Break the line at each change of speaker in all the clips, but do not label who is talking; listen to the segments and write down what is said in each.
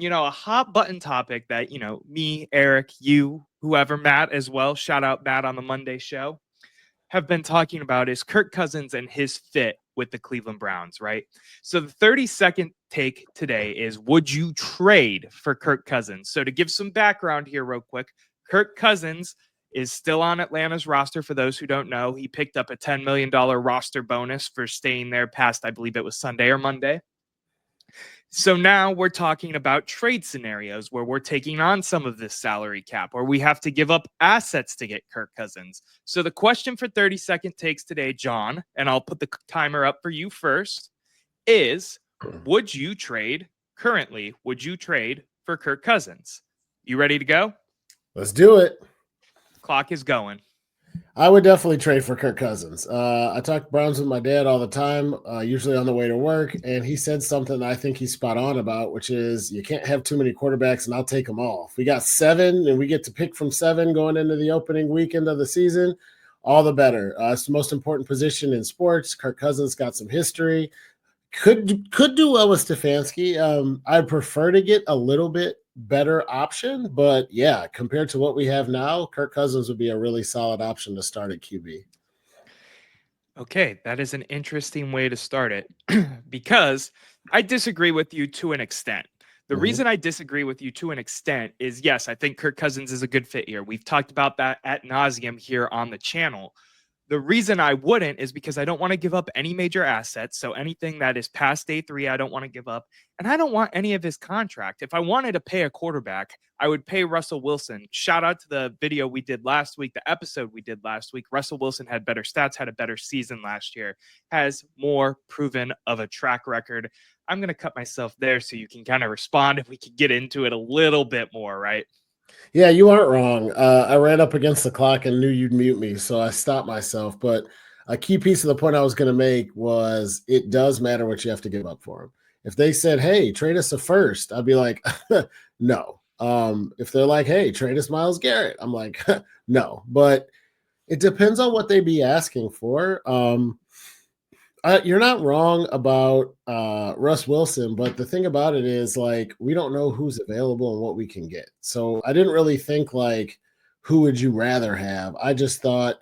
A hot button topic that, me, Eric, you, whoever, Matt as well, shout out Matt on the Monday show, have been talking about is Kirk Cousins and his fit with the Cleveland Browns, right? So the 30-second take today is, would you trade for Kirk Cousins? So to give some background here real quick, Kirk Cousins is still on Atlanta's roster. For those who don't know, he picked up a $10 million roster bonus for staying there past, I believe it was Sunday or Monday. So now we're talking about trade scenarios where we're taking on some of this salary cap, or we have to give up assets to get Kirk Cousins. So the question for 30-second takes today, John, and I'll put the timer up for you first, is would you trade for Kirk Cousins? You ready to go?
Let's do it.
Clock is going.
I would definitely trade for Kirk Cousins. I talk Browns with my dad all the time, usually on the way to work, and he said something I think he's spot on about, which is you can't have too many quarterbacks, and I'll take them all. If we got 7 and we get to pick from 7 going into the opening weekend of the season, all the better. It's the most important position in sports. Kirk Cousins got some history. Could do well with Stefanski. I prefer to get a little bit better option, but yeah, compared to what we have now, Kirk Cousins would be a really solid option to start at QB.
Okay, that is an interesting way to start it because I disagree with you to an extent. The reason I disagree with you to an extent is, yes, I think Kirk Cousins is a good fit here. We've talked about that ad nauseum here on the channel. The reason I wouldn't is because I don't want to give up any major assets. So anything that is past day 3, I don't want to give up. And I don't want any of his contract. If I wanted to pay a quarterback, I would pay Russell Wilson. Shout out to the video we did last week, the episode we did last week. Russell Wilson had better stats, had a better season last year, has more proven of a track record. I'm going to cut myself there so you can kind of respond if we could get into it a little bit more, right?
Yeah, you aren't wrong. I ran up against the clock and knew you'd mute me, so I stopped myself. But a key piece of the point I was going to make was it does matter what you have to give up for him. If they said, hey, trade us a first, I'd be like, no. If they're like, hey, trade us Myles Garrett, I'm like, no. But it depends on what they be asking for. You're not wrong about Russ Wilson, but the thing about it is, like, we don't know who's available and what we can get. So I didn't really think, like, who would you rather have? I just thought,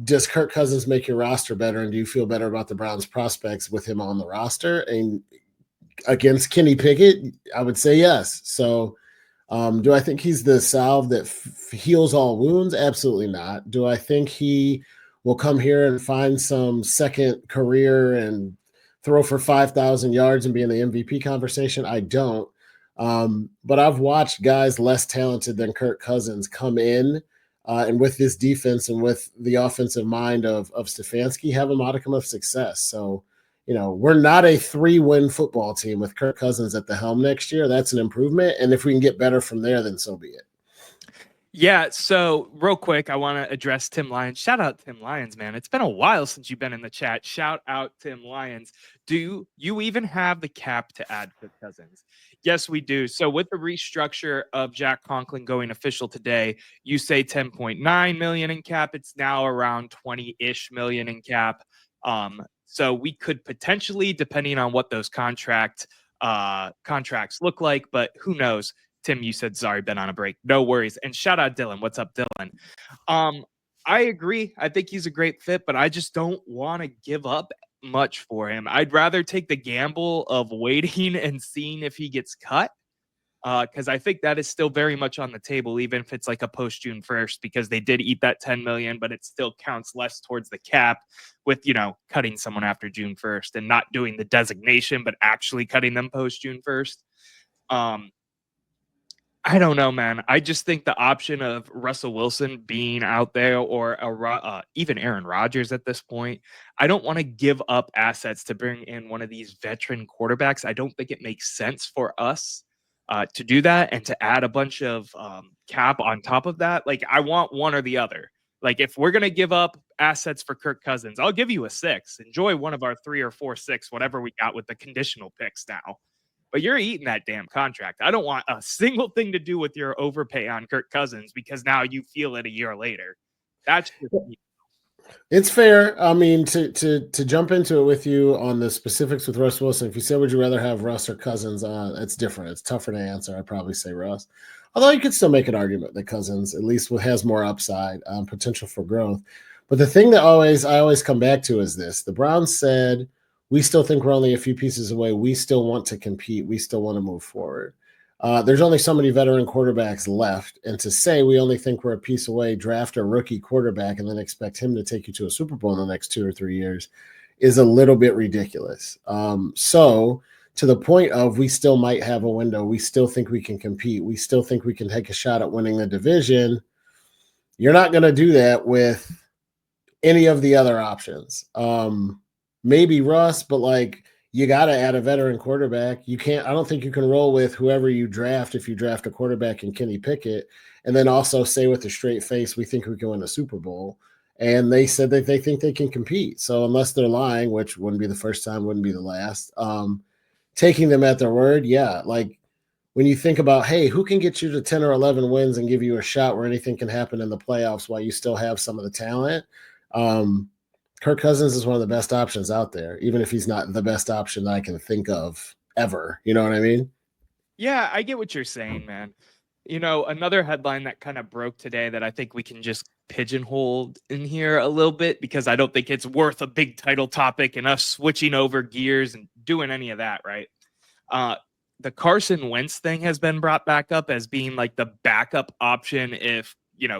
does Kirk Cousins make your roster better, and do you feel better about the Browns' prospects with him on the roster? And against Kenny Pickett, I would say yes. So do I think he's the salve that heals all wounds? Absolutely not. Do I think he will come here and find some second career and throw for 5,000 yards and be in the MVP conversation? I don't. But I've watched guys less talented than Kirk Cousins come in and with this defense and with the offensive mind of Stefanski have a modicum of success. So, we're not a 3-win football team with Kirk Cousins at the helm next year. That's an improvement. And if we can get better from there, then so be it.
Yeah, so real quick, I want to address Tim Lyons. Shout out Tim Lyons, man. It's been a while since you've been in the chat. Shout out Tim Lyons. Do you even have the cap to add Kirk Cousins? Yes, we do. So with the restructure of Jack Conklin going official today, you say 10.9 million in cap. It's now around 20-ish million in cap. So we could potentially, depending on what those contracts look like, but who knows? Tim, you said sorry, been on a break. No worries. And shout out Dylan. What's up, Dylan? I agree. I think he's a great fit, but I just don't want to give up much for him. I'd rather take the gamble of waiting and seeing if he gets cut. Because I think that is still very much on the table, even if it's like a post June 1st, because they did eat that 10 million, but it still counts less towards the cap with, cutting someone after June 1st and not doing the designation, but actually cutting them post June 1st. I don't know, man. I just think the option of Russell Wilson being out there or even Aaron Rodgers at this point, I don't want to give up assets to bring in one of these veteran quarterbacks. I don't think it makes sense for us to do that and to add a bunch of cap on top of that. Like, I want one or the other. Like, if we're going to give up assets for Kirk Cousins, I'll give you a 6. Enjoy one of our 3 or 4, 6, whatever we got with the conditional picks now. But you're eating that damn contract. I don't want a single thing to do with your overpay on Kirk Cousins because now you feel it a year later. That's just me.
It's fair. I mean, to jump into it with you on the specifics with Russ Wilson, if you said would you rather have Russ or Cousins, it's different. It's tougher to answer. I'd probably say Russ. Although you could still make an argument that Cousins at least has more upside, potential for growth. But the thing that I always come back to is this: the Browns said we still think we're only a few pieces away. We still want to compete. We still want to move forward. There's only so many veteran quarterbacks left. And to say we only think we're a piece away, draft a rookie quarterback, and then expect him to take you to a Super Bowl in the next 2 or 3 years is a little bit ridiculous. So, to the point of we still might have a window, we still think we can compete, we still think we can take a shot at winning the division. You're not going to do that with any of the other options. Maybe Russ, but like, you got to add a veteran quarterback. You can't, I don't think you can roll with whoever you draft if you draft a quarterback in Kenny Pickett and then also say with a straight face, we think we can win a Super Bowl. And they said that they think they can compete. So unless they're lying, which wouldn't be the first time, wouldn't be the last, taking them at their word. Yeah. Like when you think about, hey, who can get you to 10 or 11 wins and give you a shot where anything can happen in the playoffs while you still have some of the talent? Kirk Cousins is one of the best options out there, even if he's not the best option that I can think of ever. You know what I mean?
Yeah, I get what you're saying, man. Another headline that kind of broke today that I think we can just pigeonhole in here a little bit because I don't think it's worth a big title topic and us switching over gears and doing any of that, right? Uh, the Carson Wentz thing has been brought back up as being like the backup option if,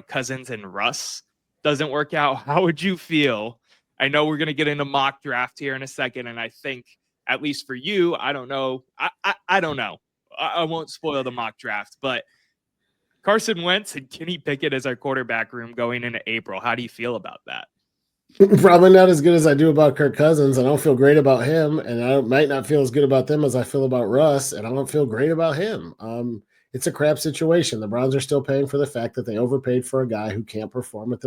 Cousins and Russ doesn't work out. How would you feel? I know we're going to get into mock draft here in a second, and I think at least for you, I don't know. I don't know. I won't spoil the mock draft, but Carson Wentz and Kenny Pickett as our quarterback room going into April. How do you feel about that?
Probably not as good as I do about Kirk Cousins. I don't feel great about him, and I might not feel as good about them as I feel about Russ, and I don't feel great about him. It's a crap situation. The Browns are still paying for the fact that they overpaid for a guy who can't perform at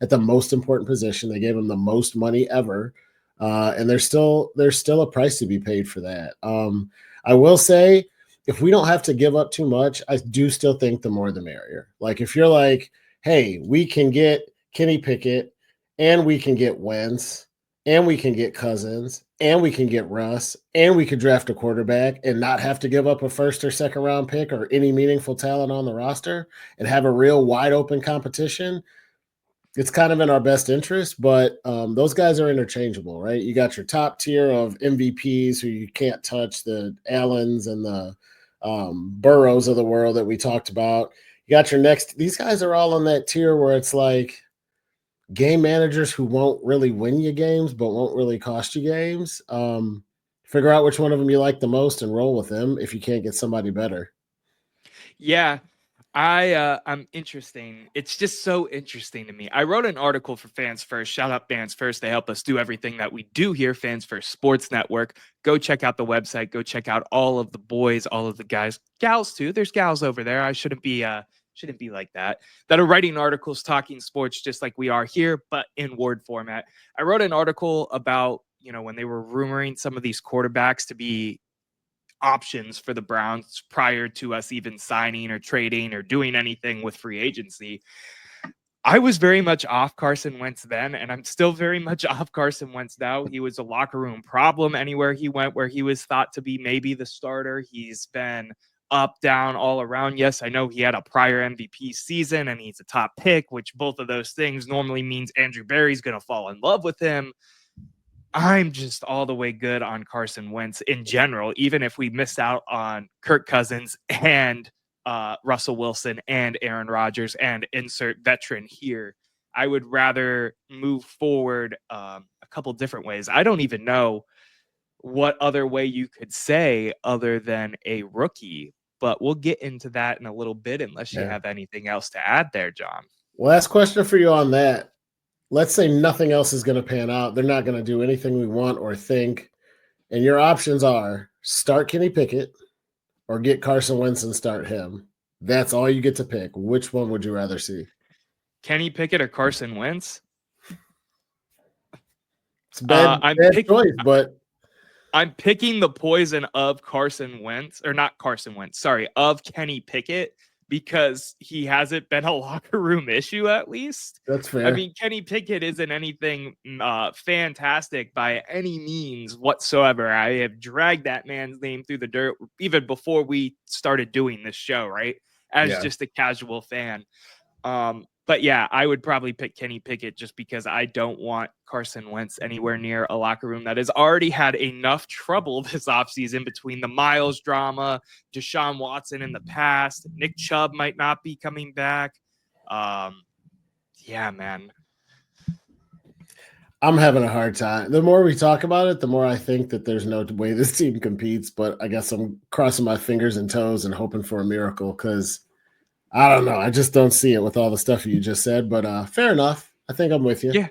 the most important position. They gave him the most money ever, and there's still a price to be paid for that. I will say, if we don't have to give up too much, I do still think the more the merrier. Like if you're like, hey, we can get Kenny Pickett, and we can get Wentz, and we can get Cousins, and we can get Russ, and we could draft a quarterback and not have to give up a first or second round pick or any meaningful talent on the roster and have a real wide open competition. It's kind of in our best interest, but those guys are interchangeable, right? You got your top tier of MVPs who you can't touch, the Allens and the Burrows of the world that we talked about. You got your next, these guys are all on that tier where it's like game managers who won't really win you games, but won't really cost you games. Figure out which one of them you like the most and roll with them if you can't get somebody better.
Yeah, I'm interesting. It's just so interesting to me. I wrote an article for Fans First. Shout out Fans First. They help us do everything that we do here, Fans First Sports Network. Go check out the website. Go check out all of the boys, all of the guys, gals too. There's gals over there. I shouldn't be like that are writing articles talking sports just like we are here, but in word format. I wrote an article about, when they were rumoring some of these quarterbacks to be options for the Browns prior to us even signing or trading or doing anything with free agency. I was very much off Carson Wentz then, and I'm still very much off Carson Wentz now. He was a locker room problem anywhere he went, where he was thought to be maybe the starter. He's been up, down, all around. Yes, I know he had a prior MVP season and he's a top pick, which both of those things normally means Andrew Berry's going to fall in love with him. I'm just all the way good on Carson Wentz in general, even if we missed out on Kirk Cousins and Russell Wilson and Aaron Rodgers and insert veteran here. I would rather move forward a couple different ways. I don't even know what other way you could say other than a rookie, but we'll get into that in a little bit unless you have anything else to add there, John.
Last question for you on that. Let's say nothing else is going to pan out. They're not going to do anything we want or think. And your options are start Kenny Pickett or get Carson Wentz and start him. That's all you get to pick. Which one would you rather see?
Kenny Pickett or Carson Wentz?
It's a bad choice, but
I'm picking the poison of Carson Wentz, or not Carson Wentz, sorry, of Kenny Pickett, because he hasn't been a locker room issue, at least.
That's fair.
I mean, Kenny Pickett isn't anything fantastic by any means whatsoever. I have dragged that man's name through the dirt even before we started doing this show, right? As just a casual fan. But yeah, I would probably pick Kenny Pickett just because I don't want Carson Wentz anywhere near a locker room that has already had enough trouble this offseason between the Miles drama, Deshaun Watson in the past, Nick Chubb might not be coming back. Yeah, man.
I'm having a hard time. The more we talk about it, the more I think that there's no way this team competes. But I guess I'm crossing my fingers and toes and hoping for a miracle because I don't know. I just don't see it with all the stuff you just said. But fair enough. I think I'm with you.
Yeah.